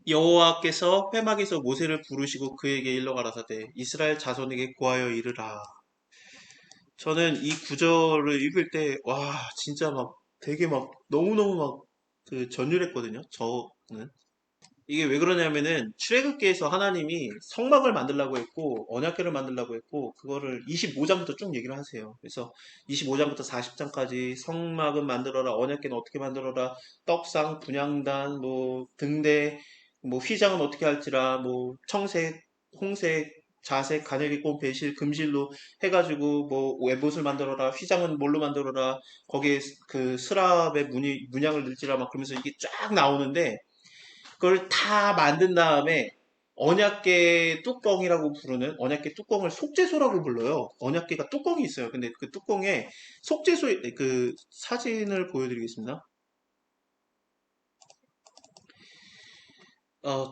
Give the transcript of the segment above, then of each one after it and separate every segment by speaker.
Speaker 1: 여호와께서 회막에서 모세를 부르시고 그에게 일러 가라사대 이스라엘 자손에게 고하여 이르라. 저는 이 구절을 읽을 때, 와, 진짜 막 되게 막 너무너무 막 그 전율했거든요. 저는. 이게 왜 그러냐면은 출애굽기에서 하나님이 성막을 만들라고 했고 언약궤를 만들라고 했고 그거를 25장부터 쭉 얘기를 하세요. 그래서 25장부터 40장까지 성막은 만들어라, 언약궤는 어떻게 만들어라, 떡상, 분향단, 뭐 등대, 뭐 휘장은 어떻게 할지라, 뭐 청색, 홍색, 자색, 가늘리꽃, 배실, 금실로 해가지고 뭐 외봇을 만들어라, 휘장은 뭘로 만들어라, 거기에 그 스랍의 문양을 넣지라 막 그러면서 이게 쫙 나오는데 그걸 다 만든 다음에 언약계 뚜껑이라고 부르는 언약계 뚜껑을 속죄소라고 불러요. 언약계가 뚜껑이 있어요. 근데 그 뚜껑에 속죄소 그 사진을 보여드리겠습니다.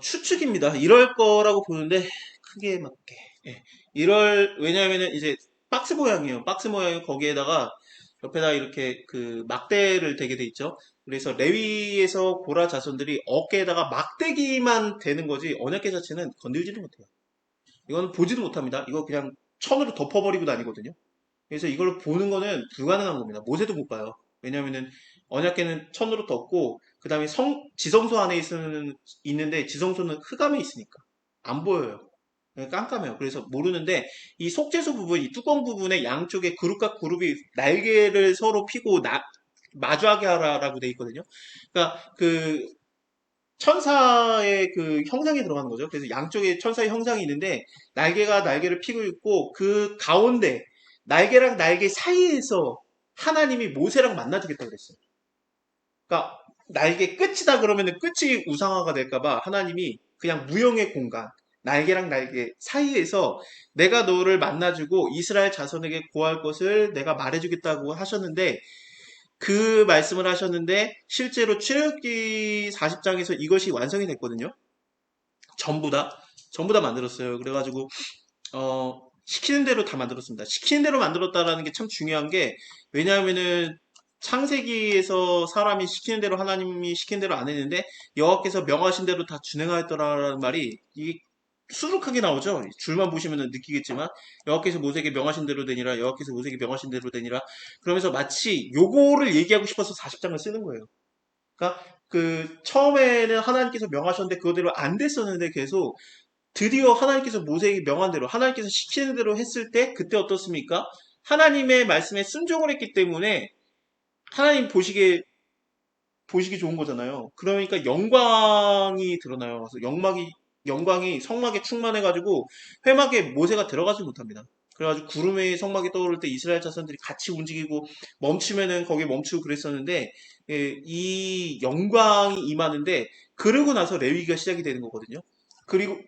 Speaker 1: 추측입니다. 이럴 거라고 보는데 크게 맞게. 예. 왜냐하면은 이제 박스 모양이에요. 박스 모양이 거기에다가 옆에다 이렇게 그 막대를 대게 돼 있죠. 그래서 레위에서 고라 자손들이 어깨에다가 막대기만 대는 거지 언약계 자체는 건들지도 못해요. 이건 보지도 못합니다. 이거 그냥 천으로 덮어버리고 다니거든요. 그래서 이걸 보는 거는 불가능한 겁니다. 모세도 못 봐요. 왜냐면은 언약계는 천으로 덮고 그 다음에 지성소 안에 있는데 지성소는 흑암에 있으니까 안 보여요. 깜깜해요. 그래서 모르는데 이 속죄소 부분, 이 뚜껑 부분에 양쪽에 그룹과 그룹이 날개를 서로 피고 마주하게 하라라고 돼 있거든요. 그러니까 그 천사의 그 형상이 들어가는 거죠. 그래서 양쪽에 천사의 형상이 있는데 날개가 날개를 피고 있고 그 가운데 날개랑 날개 사이에서 하나님이 모세랑 만나주겠다 그랬어요. 그러니까 날개 끝이다 그러면은 끝이 우상화가 될까봐 하나님이 그냥 무형의 공간, 날개랑 날개 사이에서 내가 너를 만나주고 이스라엘 자손에게 구할 것을 내가 말해주겠다고 하셨는데 그 말씀을 하셨는데 실제로 출애굽기 40장에서 이것이 완성이 됐거든요. 전부 다 전부 다 만들었어요. 그래가지고 시키는 대로 다 만들었습니다. 시키는 대로 만들었다라는 게 참 중요한 게 왜냐하면은 창세기에서 사람이 시키는 대로 하나님이 시키는 대로 안 했는데 여호와께서 명하신 대로 다 준행하였더라라는 말이 이게 수북하게 나오죠. 줄만 보시면 느끼겠지만 여호와께서 모세에게 명하신 대로 되니라 여호와께서 모세에게 명하신 대로 되니라 그러면서 마치 요거를 얘기하고 싶어서 40장을 쓰는 거예요. 그러니까 그 처음에는 하나님께서 명하셨는데 그거대로 안 됐었는데 계속 드디어 하나님께서 모세에게 명한 대로 하나님께서 시키는 대로 했을 때 그때 어떻습니까? 하나님의 말씀에 순종을 했기 때문에 하나님 보시기 좋은 거잖아요. 그러니까 영광이 드러나요. 그래서 영광이 성막에 충만해가지고 회막에 모세가 들어가지 못합니다. 그래가지고 구름의 성막이 떠오를 때 이스라엘 자손들이 같이 움직이고 멈추면은 거기에 멈추고 그랬었는데 이 영광이 임하는데 그러고 나서 레위기가 시작이 되는 거거든요. 그리고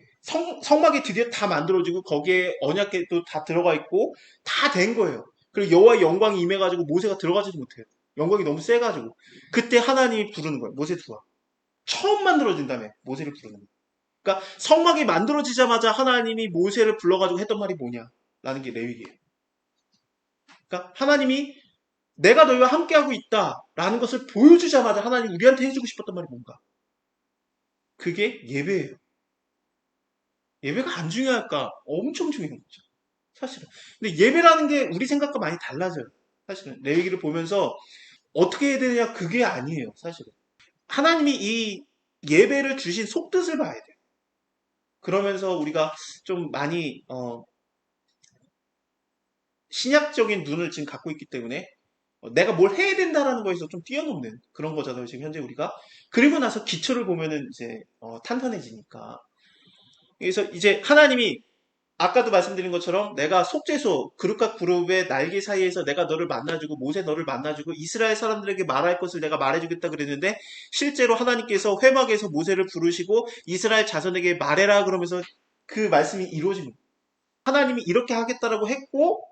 Speaker 1: 성막이 드디어 다 만들어지고 거기에 언약궤도 다 들어가 있고 다 된 거예요. 그리고 여호와의 영광이 임해가지고 모세가 들어가지도 못해요. 영광이 너무 세가지고. 그때 하나님이 부르는 거예요. 모세 들어와. 처음 만들어진 다음에 모세를 부르는 거예요. 그러니까 성막이 만들어지자마자 하나님이 모세를 불러가지고 했던 말이 뭐냐? 라는 게 레위기예요. 그러니까 하나님이 내가 너희와 함께하고 있다라는 것을 보여주자마자 하나님 우리한테 해주고 싶었던 말이 뭔가? 그게 예배예요. 예배가 안 중요할까? 엄청 중요한 거죠. 사실은. 근데 예배라는 게 우리 생각과 많이 달라져요. 사실은. 레위기를 보면서 어떻게 해야 되냐 그게 아니에요. 사실은. 하나님이 이 예배를 주신 속뜻을 봐야 돼요. 그러면서 우리가 좀 많이 신약적인 눈을 지금 갖고 있기 때문에 내가 뭘 해야 된다라는 거에서 좀 뛰어넘는 그런 거잖아요. 지금 현재 우리가. 그리고 나서 기초를 보면은 이제 탄탄해지니까. 그래서 이제 하나님이 아까도 말씀드린 것처럼 내가 속죄소 그룹과 그룹의 날개 사이에서 내가 너를 만나주고 모세 너를 만나주고 이스라엘 사람들에게 말할 것을 내가 말해주겠다 그랬는데 실제로 하나님께서 회막에서 모세를 부르시고 이스라엘 자손에게 말해라 그러면서 그 말씀이 이루어집니다. 하나님이 이렇게 하겠다라고 했고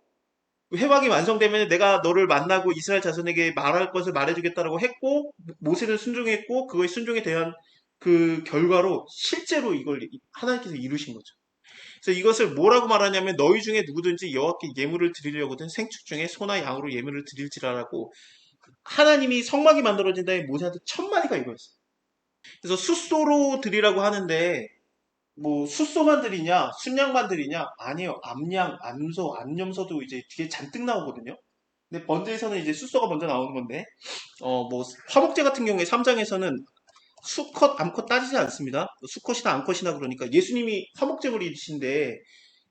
Speaker 1: 회막이 완성되면 내가 너를 만나고 이스라엘 자손에게 말할 것을 말해주겠다라고 했고 모세는 순종했고 그거에 순종에 대한 그 결과로 실제로 이걸 하나님께서 이루신 거죠. 그래서 이것을 뭐라고 말하냐면 너희 중에 누구든지 여호와께 예물을 드리려거든 생축 중에 소나 양으로 예물을 드릴지라라고 하나님이 성막이 만들어진 다음에 모세한테 1000마디가 이거였어요. 그래서 숫소로 드리라고 하는데 뭐 숫소만 드리냐, 순양만 드리냐? 아니요. 암양, 암소, 암염소도 이제 뒤에 잔뜩 나오거든요. 근데 번제에서는 이제 숫소가 먼저 나오는 건데, 뭐 화목제 같은 경우에 3장에서는 수컷, 암컷 따지지 않습니다. 수컷이나 암컷이나 그러니까 예수님이 화목제물이신데,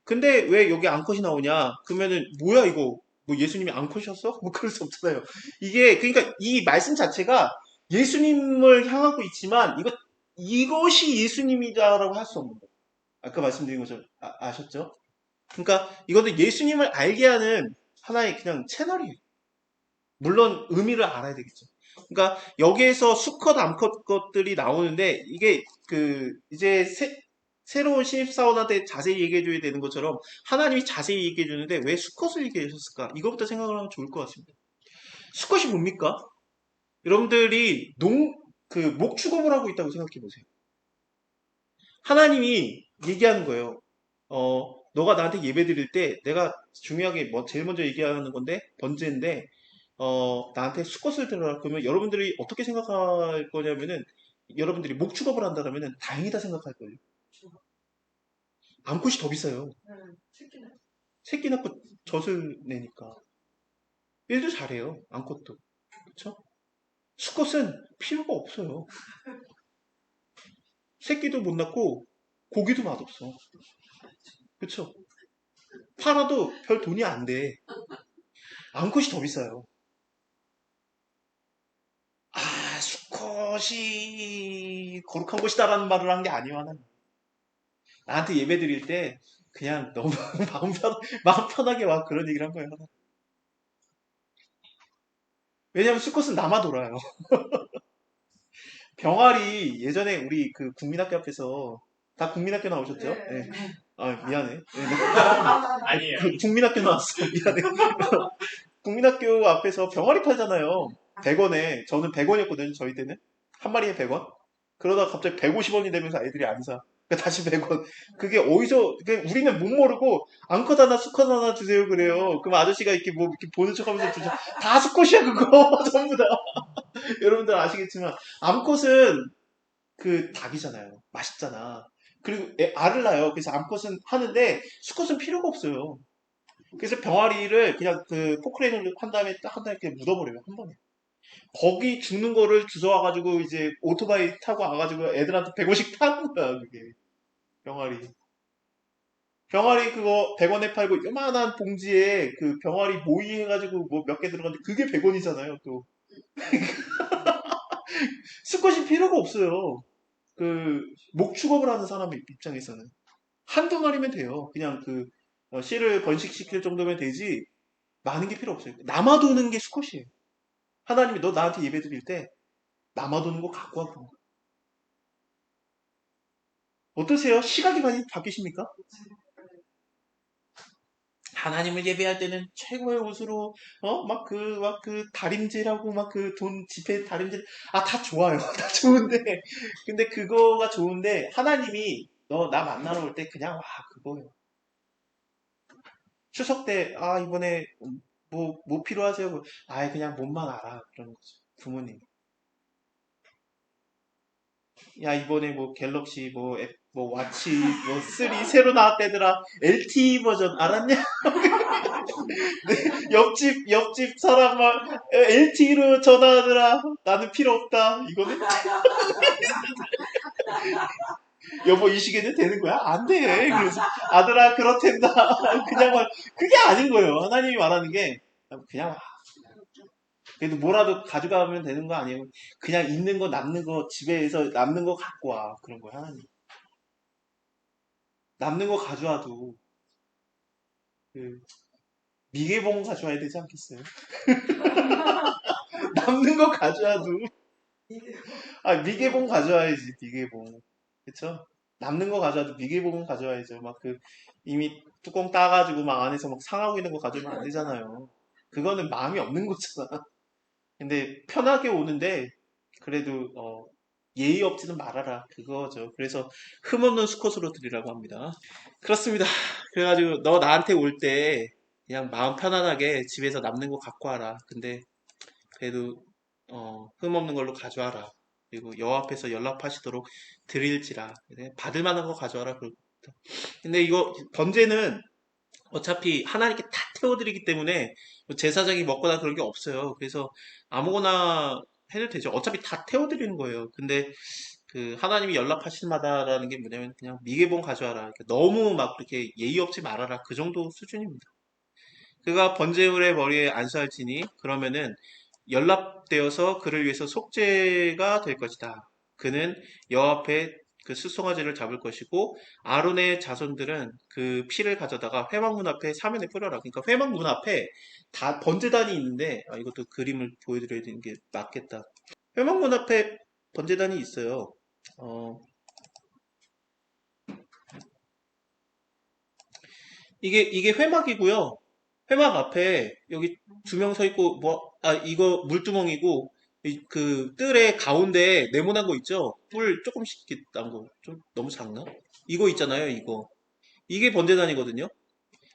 Speaker 1: 근데 왜 여기 암컷이 나오냐? 그러면은 뭐야 이거? 뭐 예수님이 암컷이었어? 뭐 그럴 수 없잖아요. 이게 그러니까 이 말씀 자체가 예수님을 향하고 있지만 이것이 예수님이다라고 할 수 없는 거예요. 아까 말씀드린 것처럼 아셨죠? 그러니까 이것도 예수님을 알게 하는 하나의 그냥 채널이에요. 물론 의미를 알아야 되겠죠. 그러니까 여기에서 수컷, 암컷 것들이 나오는데 이게 그 이제 새로운 신입사원한테 자세히 얘기해 줘야 되는 것처럼 하나님이 자세히 얘기해 주는데 왜 수컷을 얘기해 주셨을까? 이거부터 생각을 하면 좋을 것 같습니다. 수컷이 뭡니까? 여러분들이 그 목축업을 하고 있다고 생각해 보세요. 하나님이 얘기하는 거예요. 너가 나한테 예배 드릴 때 내가 중요하게 뭐 제일 먼저 얘기하는 건데 번제인데 나한테 수컷을 들어라. 그러면 여러분들이 어떻게 생각할 거냐면은 여러분들이 목축업을 한다면은 다행이다 생각할 거예요. 암컷이 더 비싸요. 새끼 낳고 젖을 내니까. 일도 잘해요. 암컷도. 그렇죠? 수컷은 필요가 없어요. 새끼도 못 낳고 고기도 맛없어. 그렇죠? 팔아도 별 돈이 안 돼. 암컷이 더 비싸요. 수컷이 거룩한 곳이다라는 말을 한 게 아니야, 하나님. 나한테 예배 드릴 때 그냥 너무 마음 편하게 와 그런 얘기를 한 거예요. 왜냐면 수컷은 남아 돌아요. 병아리 예전에 우리 그 국민학교 앞에서 다 국민학교 나오셨죠? 네. 아 미안해. 네.
Speaker 2: 아니에요.
Speaker 1: 국민학교 나왔어. 미안해. 국민학교 앞에서 병아리 팔잖아요. 100원에. 저는 100원이었거든요. 저희 때는. 한 마리에 100원. 그러다가 갑자기 150원이 되면서 애들이 안 사. 그러니까 다시 100원. 그게 어디서, 우리는 못 모르고, 암컷 하나, 수컷 하나 주세요, 그래요. 그럼 아저씨가 이렇게 뭐, 이렇게 보는 척 하면서 주죠. 다 수컷이야, 그거. 전부 다. 여러분들 아시겠지만, 암컷은 그 닭이잖아요. 맛있잖아. 그리고 알을 낳아요. 그래서 암컷은 하는데, 수컷은 필요가 없어요. 그래서 병아리를 그냥 그 포크레인을 한 다음에 딱 한 다음에 그냥 묻어버려요. 한 번에. 거기 죽는 거를 주워와가지고 이제 오토바이 타고 와가지고 애들한테 100원씩 파는 거야, 그게. 병아리. 병아리 그거 100원에 팔고 요만한 봉지에 그 병아리 모이 해가지고 뭐 몇 개 들어갔는데 그게 100원이잖아요, 또. 수컷이 필요가 없어요. 그, 목축업을 하는 사람 입장에서는. 한두 마리면 돼요. 그냥 그, 씨를 번식시킬 정도면 되지, 많은 게 필요 없어요. 남아도는 게 수컷이에요. 하나님이 너 나한테 예배 드릴 때 남아도는 거 갖고 와. 어떠세요? 시각이 많이 바뀌십니까? 하나님을 예배할 때는 최고의 옷으로, 막 그 다림질하고, 막 그 돈, 지폐 다림질, 다 좋아요. 다 좋은데, 근데 그거가 좋은데, 하나님이 너 나 만나러 올 때 그냥, 그거예요. 추석 때, 이번에, 뭐 필요하세요? 그냥 몸만 알아. 그런 거죠. 부모님. 야, 이번에 뭐 갤럭시, 뭐 와치, 뭐 3 새로 나왔대더라. LTE 버전 알았냐? 옆집 사람 막 LTE로 전화하더라. 나는 필요 없다. 이거는 여보 이 시계는 되는 거야? 안 돼. 그래서 아들아 그렇단다. 그냥 막 그게 아닌 거예요. 하나님이 말하는 게 그냥 그래도 뭐라도 가져가면 되는 거 아니에요? 그냥 있는 거 남는 거 집에서 남는 거 갖고 와 그런 거예요. 하나님 남는 거 가져와도 그 미개봉 가져와야 되지 않겠어요? 남는 거 가져와도 미개봉 가져와야지 미개봉 그쵸? 남는 거 가져와도 미개봉은 가져와야죠. 막 그 이미 뚜껑 따가지고 막 안에서 막 상하고 있는 거 가져오면 안 되잖아요. 그거는 마음이 없는 거잖아. 근데 편하게 오는데 그래도 예의 없지는 말아라 그거죠. 그래서 흠없는 수컷으로 드리라고 합니다. 그렇습니다. 그래가지고 너 나한테 올 때 그냥 마음 편안하게 집에서 남는 거 갖고 와라. 근데 그래도 흠없는 걸로 가져와라. 그리고 여호와 앞에서 연락하시도록 드릴지라. 받을 만한 거 가져와라. 근데 이거 번제는 어차피 하나님께 다 태워드리기 때문에 뭐 제사장이 먹거나 그런 게 없어요. 그래서 아무거나 해도 되죠. 어차피 다 태워드리는 거예요. 근데 그 하나님이 연락하실 마다라는 게 뭐냐면 그냥 미개봉 가져와라. 그러니까 너무 막 그렇게 예의 없지 말아라. 그 정도 수준입니다. 그가 번제물의 머리에 안수할지니 그러면은 연락되어서 그를 위해서 속죄가 될 것이다. 그는 여호와 앞에 그 수송아지를 잡을 것이고 아론의 자손들은 그 피를 가져다가 회막문 앞에 사면에 뿌려라. 그러니까 회막문 앞에 다 번제단이 있는데 이것도 그림을 보여드려야 되는 게 맞겠다. 회막문 앞에 번제단이 있어요. 어, 이게 회막이고요. 회막 앞에 여기 두 명 서 있고 이거 물두멍이고 그 뜰의 가운데 네모난 거 있죠? 뿔 조금씩 이렇게 난 거. 좀 너무 작나? 이거 있잖아요, 이거. 이게 번제단이거든요.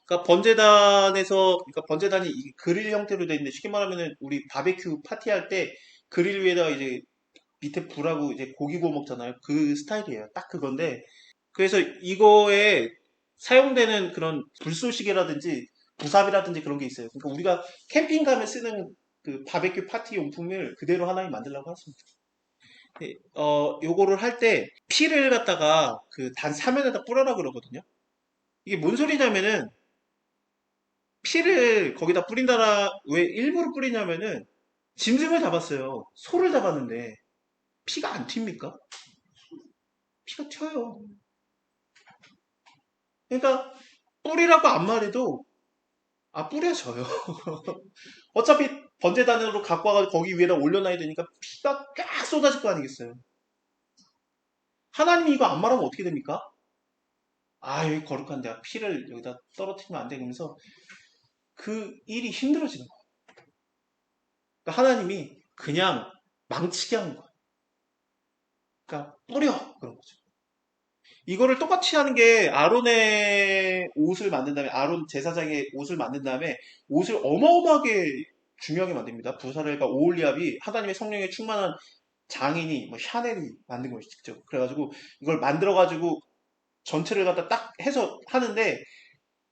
Speaker 1: 그러니까 그러니까 번제단이 이 그릴 형태로 돼 있는데 쉽게 말하면은 우리 바베큐 파티할 때 그릴 위에다가 이제 밑에 불하고 이제 고기 구워 먹잖아요. 그 스타일이에요. 딱 그건데 그래서 이거에 사용되는 그런 불쏘시개라든지 부삽이라든지 그런 게 있어요. 그러니까 우리가 캠핑 가면 쓰는 그 바베큐 파티 용품을 그대로 하나님 만들려고 하십니다. 요거를 할 때 피를 갖다가 그 단 사면에다 뿌려라 그러거든요. 이게 뭔 소리냐면은 피를 거기다 뿌린다라 왜 일부러 뿌리냐면은 짐승을 잡았어요. 소를 잡았는데 피가 안 튑니까? 피가 튀어요. 그러니까 뿌리라고 안 말해도 뿌려져요. 어차피 번제단으로 갖고 와가지고 거기 위에다 올려놔야 되니까 피가 쫙 쏟아질 거 아니겠어요. 하나님이 이거 안 말하면 어떻게 됩니까? 여기 거룩한데 피를 여기다 떨어뜨리면 안 돼. 그러면서 그 일이 힘들어지는 거예요. 그러니까 하나님이 그냥 망치게 하는 거예요. 그러니까 뿌려! 그런 거죠. 이거를 똑같이 하는 게 아론의 옷을 만든 다음에 아론 제사장의 옷을 만든 다음에 옷을 어마어마하게 중요하게 만듭니다. 부사렐과 오홀리압이 하나님의 성령에 충만한 장인이 뭐 샤넬이 만든 것이 직접 그래가지고 이걸 만들어가지고 전체를 갖다 딱 해서 하는데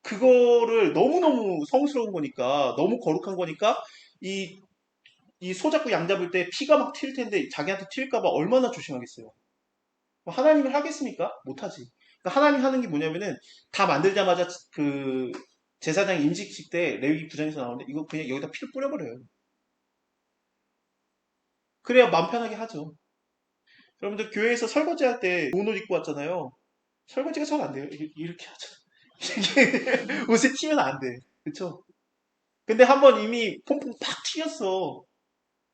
Speaker 1: 그거를 너무너무 성스러운 거니까 너무 거룩한 거니까 이, 이 소잡고 양 잡을 때 피가 막 튈 텐데 자기한테 튈까봐 얼마나 조심하겠어요. 뭐 하나님이 하겠습니까? 못하지. 그러니까 하나님 하는 게 뭐냐면은 다 만들자마자 그 제사장 임직식 때 레위기 9장에서 나오는데 이거 그냥 여기다 피를 뿌려버려요. 그래야 마음 편하게 하죠. 여러분들 교회에서 설거지할 때 좋은 옷 입고 왔잖아요. 설거지가 잘 안 돼요. 이렇게 하죠. 이게 옷에 튀면 안 돼. 그쵸? 근데 한 번 이미 퐁퐁 팍 튀겼어.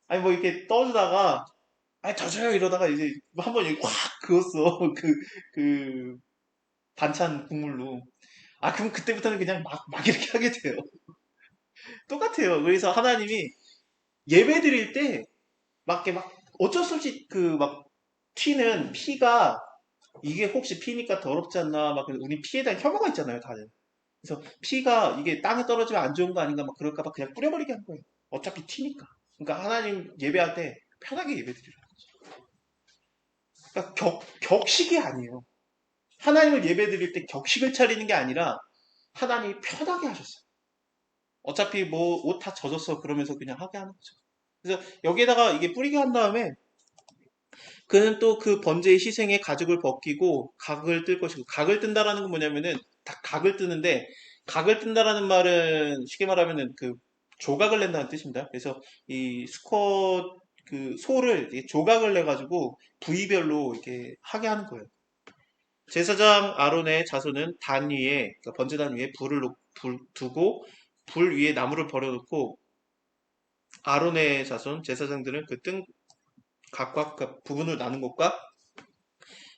Speaker 1: 아니 뭐 이렇게 떠주다가 더 줘요 이러다가 이제 한 번 확 그었어. 그 반찬 국물로. 그럼 그때부터는 그냥 막 이렇게 하게 돼요. 똑같아요. 그래서 하나님이 예배 드릴 때 막 이렇게 막 어쩔 수 없이 그 막 튀는 피가 이게 혹시 피니까 더럽지 않나 막 우리 피에 대한 혐오가 있잖아요, 다들. 그래서 피가 이게 땅에 떨어지면 안 좋은 거 아닌가 막 그럴까 봐 그냥 뿌려버리게 한 거예요. 어차피 튀니까. 그러니까 하나님 예배할 때 편하게 예배 드리라. 그러니까 격식이 아니에요. 하나님을 예배 드릴 때 격식을 차리는 게 아니라 하나님이 편하게 하셨어요. 어차피 뭐 옷 다 젖었어 그러면서 그냥 하게 하는 거죠. 그래서 여기에다가 이게 뿌리게 한 다음에 그는 또 그 번제의 희생에 가죽을 벗기고 각을 뜰 것이고 각을 뜬다라는 건 뭐냐면은 다 각을 뜨는데 각을 뜬다라는 말은 쉽게 말하면은 그 조각을 낸다는 뜻입니다. 그래서 이 수컷 그 소를 이렇게 조각을 내 가지고 부위별로 이렇게 하게 하는 거예요. 제사장 아론의 자손은 단 위에 그러니까 번제단 위에 불 두고 불 위에 나무를 버려놓고 아론의 자손 제사장들은 그 뜬 각각 그 부분을 나눈 것과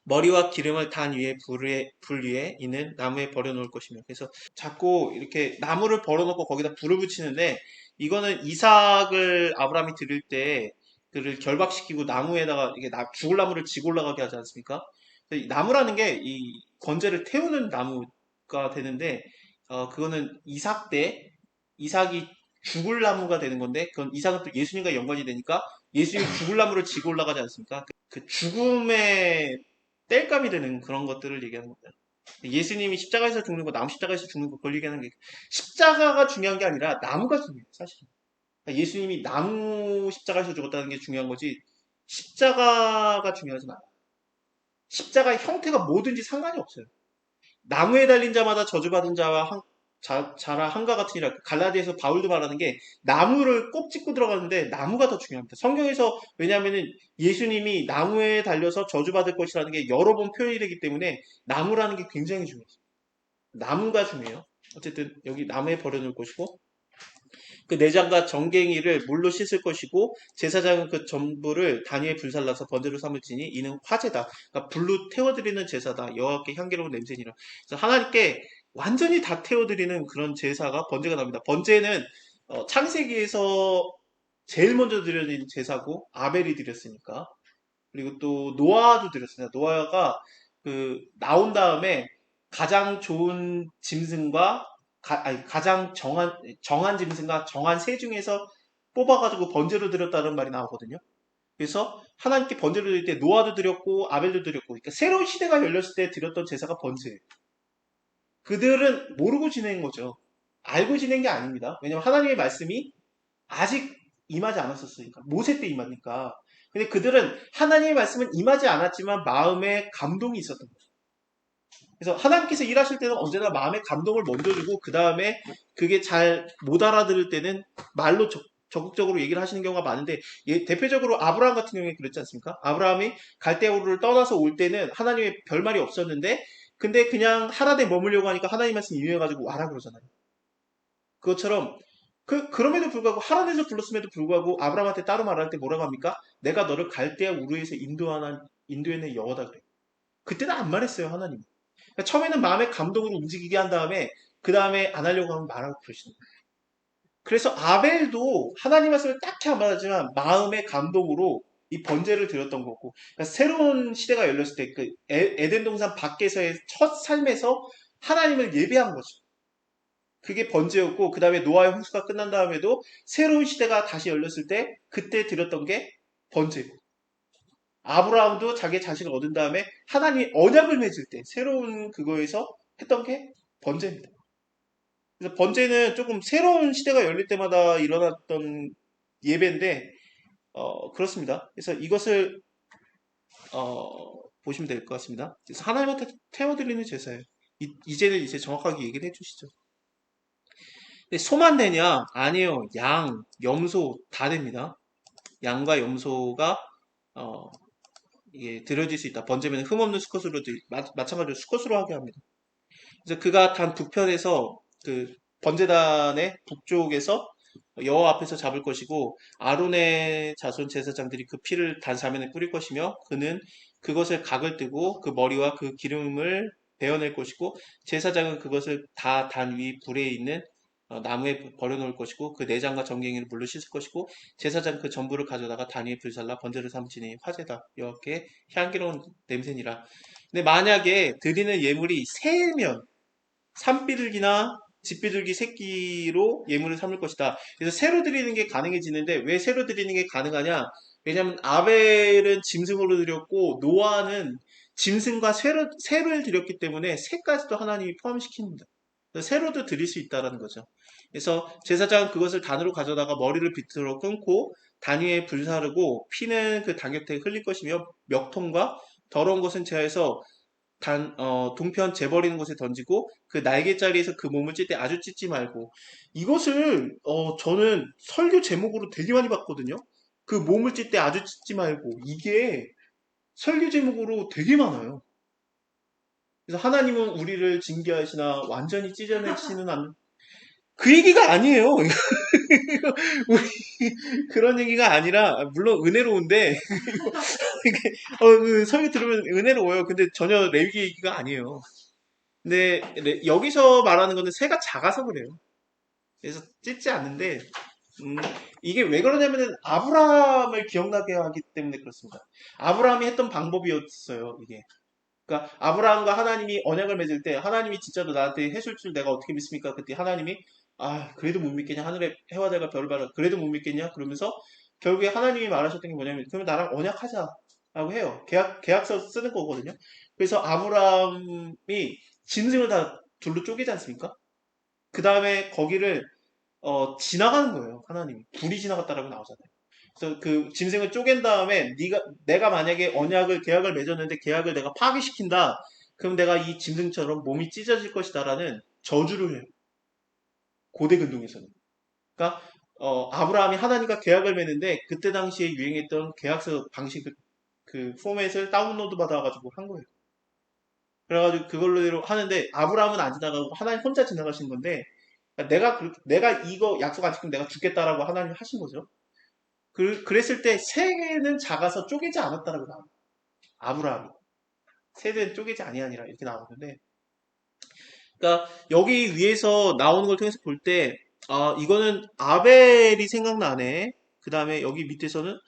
Speaker 1: 머리와 기름을 단 위에 불 위에 있는 나무에 버려놓을 것이며 그래서 자꾸 이렇게 나무를 버려놓고 거기다 불을 붙이는데 이거는 이삭을 아브라함이 드릴 때 그를 결박시키고 나무에다가 이게 죽을 나무를 지고 올라가게 하지 않습니까? 이 나무라는 게 이 번제를 태우는 나무가 되는데 그거는 이삭 때 이삭이 죽을 나무가 되는 건데 그건 이삭은 또 예수님과 연관이 되니까 예수님이 죽을 나무를 지고 올라가지 않습니까? 그 죽음의 땔감이 되는 그런 것들을 얘기하는 겁니다. 예수님이 십자가에서 죽는 거, 나무 십자가에서 죽는 거, 그걸 얘기하는 게 십자가가 중요한 게 아니라 나무가 중요해요, 사실은. 그러니까 예수님이 나무 십자가에서 죽었다는 게 중요한 거지 십자가가 중요하진 않아요. 십자가의 형태가 뭐든지 상관이 없어요. 나무에 달린 자마다 저주받은 자라 한가 같으니라. 갈라디아에서 바울도 말하는 게 나무를 꼭 짚고 들어가는데 나무가 더 중요합니다. 성경에서 왜냐하면은 예수님이 나무에 달려서 저주받을 것이라는 게 여러 번 표현이 되기 때문에 나무라는 게 굉장히 중요해요. 나무가 중요해요. 어쨌든 여기 나무에 버려놓을 것이고 그 내장과 정갱이를 물로 씻을 것이고 제사장은 그 전부를 단위에 불살라서 번제로 삼을지니 이는 화제다. 그러니까 불로 태워드리는 제사다. 여호와께 향기로운 냄새니라. 그래서 하나님께 완전히 다 태워드리는 그런 제사가 번제가 나옵니다. 번제는 창세기에서 제일 먼저 드려진 제사고 아벨이 드렸으니까. 그리고 또 노아도 드렸습니다. 노아가 그 나온 다음에 가장 좋은 짐승과 가장 정한 짐승과 정한 새 중에서 뽑아가지고 번제로 드렸다는 말이 나오거든요. 그래서 하나님께 번제로 드릴 때 노아도 드렸고 아벨도 드렸고, 그러니까 새로운 시대가 열렸을 때 드렸던 제사가 번제예요. 그들은 모르고 지낸 거죠. 알고 지낸 게 아닙니다. 왜냐하면 하나님의 말씀이 아직 임하지 않았었으니까. 모세 때 임하니까. 근데 그들은 하나님의 말씀은 임하지 않았지만 마음에 감동이 있었던 거죠. 그래서 하나님께서 일하실 때는 언제나 마음에 감동을 먼저 주고 그 다음에 그게 잘 못 알아들을 때는 말로 적극적으로 얘기를 하시는 경우가 많은데 대표적으로 아브라함 같은 경우에 그랬지 않습니까? 아브라함이 갈대우르를 떠나서 올 때는 하나님의 별말이 없었는데 근데 그냥 하란에 머물려고 하니까 하나님 말씀 인용해가지고 와라 그러잖아요. 그것처럼 그럼에도 불구하고 하란에서 불렀음에도 불구하고 아브라함한테 따로 말할 때 뭐라고 합니까? 내가 너를 갈대아 우르에서 인도해낸 여호다 그래. 그때는 안 말했어요 하나님. 그러니까 처음에는 마음의 감동으로 움직이게 한 다음에 그 다음에 안 하려고 하면 말하고 그러시는 거예요. 그래서 아벨도 하나님 말씀을 딱히 안 받았지만 마음의 감동으로 이 번제를 드렸던 거고 그러니까 새로운 시대가 열렸을 때 그 에덴 동산 밖에서의 첫 삶에서 하나님을 예배한 거죠. 그게 번제였고 그 다음에 노아의 홍수가 끝난 다음에도 새로운 시대가 다시 열렸을 때 그때 드렸던 게 번제고 아브라함도 자기의 자식을 얻은 다음에 하나님이 언약을 맺을 때 새로운 그거에서 했던 게 번제입니다. 그래서 번제는 조금 새로운 시대가 열릴 때마다 일어났던 예배인데 그렇습니다. 그래서 이것을 보시면 될 것 같습니다. 그래서 하나님한테 태워드리는 제사예요. 이제는 이제 정확하게 얘기를 해주시죠. 근데 소만 되냐? 아니에요. 양, 염소 다 됩니다. 양과 염소가 어, 이게 드려질 수 있다. 번제면 흠없는 수컷으로 마찬가지로 수컷으로 하게 합니다. 그래서 그가 단 두 편에서 그 번제단의 북쪽에서 여호와 앞에서 잡을 것이고 아론의 자손 제사장들이 그 피를 단 사면에 뿌릴 것이며 그는 그것을 각을 뜨고 그 머리와 그 기름을 베어낼 것이고 제사장은 그것을 다 단 위 불에 있는 나무에 버려놓을 것이고 그 내장과 정갱이를 물로 씻을 것이고 제사장 그 전부를 가져다가 단 위에 불살라 번제를 삼지니 화제다 여호와께 향기로운 냄새니라. 근데 만약에 드리는 예물이 새면 산비둘기나 집비둘기 새끼로 예물을 삼을 것이다. 그래서 새로 드리는 게 가능해지는데 왜 새로 드리는 게 가능하냐? 왜냐하면 아벨은 짐승으로 드렸고 노아는 짐승과 새를 드렸기 때문에 새까지도 하나님이 포함시킵니다. 새로도 드릴 수 있다는 거죠. 그래서 제사장은 그것을 단으로 가져다가 머리를 비틀어 끊고 단 위에 불사르고 피는 그 단격대에 흘릴 것이며 명통과 더러운 것은 제하여서 동편 재버리는 곳에 던지고 그 날개자리에서 그 몸을 찢 때 아주 찢지 말고 이것을 저는 설교 제목으로 되게 많이 봤거든요. 그 몸을 찢 때 아주 찢지 말고 이게 설교 제목으로 되게 많아요. 그래서 하나님은 우리를 징계하시나 완전히 찢어내시는 않는 그 얘기가 아니에요. 우리 그런 얘기가 아니라 물론 은혜로운데 이게 그 설교 들으면 은혜로워요. 근데 전혀 레위기 얘기가 아니에요. 근데 여기서 말하는 거는 새가 작아서 그래요. 그래서 찢지 않는데 이게 왜 그러냐면은 아브라함을 기억나게 하기 때문에 그렇습니다. 아브라함이 했던 방법이었어요. 이게. 그러니까 아브라함과 하나님이 언약을 맺을 때 하나님이 진짜로 나한테 해줄 줄 내가 어떻게 믿습니까? 그때 하나님이 그래도 못 믿겠냐? 하늘의 해와 달과 별을 봐라. 그래도 못 믿겠냐? 그러면서 결국에 하나님이 말하셨던 게 뭐냐면, 그러면 나랑 언약하자라고 해요. 계약서 쓰는 거거든요. 그래서 아브라함이 짐승을 다 둘로 쪼개지 않습니까? 그 다음에 거기를 지나가는 거예요. 하나님이 불이 지나갔다라고 나오잖아요. 그래서 그 짐승을 쪼갠 다음에 내가 만약에 계약을 맺었는데 계약을 내가 파기시킨다. 그럼 내가 이 짐승처럼 몸이 찢어질 것이다라는 저주를 해요. 고대 근동에서는. 그러니까 아브라함이 하나님과 계약을 맺는데 그때 당시에 유행했던 계약서 방식 그 포맷을 다운로드 받아가지고 한 거예요. 그래가지고 그걸로 하는데 아브라함은 안 지나가고 하나님 혼자 지나가신 건데 그러니까 내가 이거 약속 안 지키면 내가 죽겠다라고 하나님 하신 거죠. 그랬을 때 세계는 작아서 쪼개지 않았다라고 나와요. 아브라함이 세대는 쪼개지 아니하니라 이렇게 나오는데 그러니까 여기 위에서 나오는 걸 통해서 볼 때 이거는 아벨이 생각나네. 그 다음에 여기 밑에서는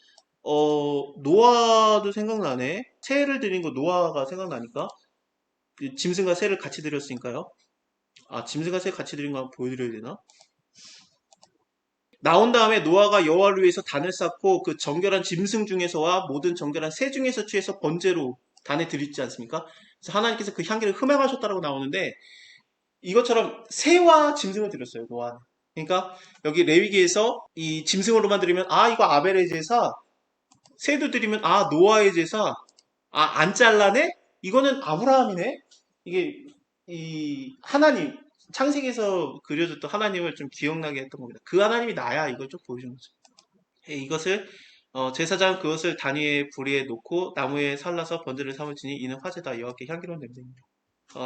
Speaker 1: 노아도 생각나네. 새를 드린 거 노아가 생각나니까 짐승과 새를 같이 드렸으니까요. 짐승과 새 같이 드린 거 한번 보여드려야 되나? 나온 다음에 노아가 여호와를 위해서 단을 쌓고 그 정결한 짐승 중에서와 모든 정결한 새 중에서 취해서 번제로 단에 드리지 않습니까? 그래서 하나님께서 그 향기를 흠행하셨다라고 나오는데 이것처럼 새와 짐승을 드렸어요, 노아는. 그러니까 여기 레위기에서 이 짐승으로만 드리면 이거 아벨의 제사, 새도 드리면 노아의 제사, 안 잘라내? 이거는 아브라함이네? 이게 이 하나님 창세기에서 그려졌던 하나님을 좀 기억나게 했던 겁니다. 그 하나님이 나야 이걸 좀 보여주는 거죠. 이것을 제사장은 그것을 단위의 불에 놓고 나무에 살라서 번제를 삼을지니 이는 화제다 여호와께 향기로운 냄새입니다.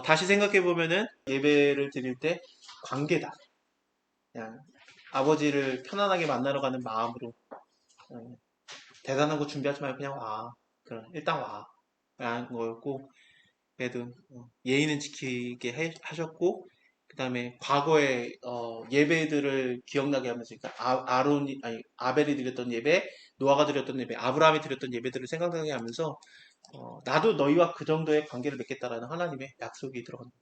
Speaker 1: 다시 생각해 보면은 예배를 드릴 때 관계다. 그냥 아버지를 편안하게 만나러 가는 마음으로 대단한 거 준비하지 말고 그냥 와. 그럼 일단 와. 라는 거였고 그래도 예의는 지키게 하셨고 그 다음에 과거의 예배들을 기억나게 하면서 그러니까 아벨이 드렸던 예배, 노아가 드렸던 예배, 아브라함이 드렸던 예배들을 생각나게 하면서 나도 너희와 그 정도의 관계를 맺겠다라는 하나님의 약속이 들어갑니다.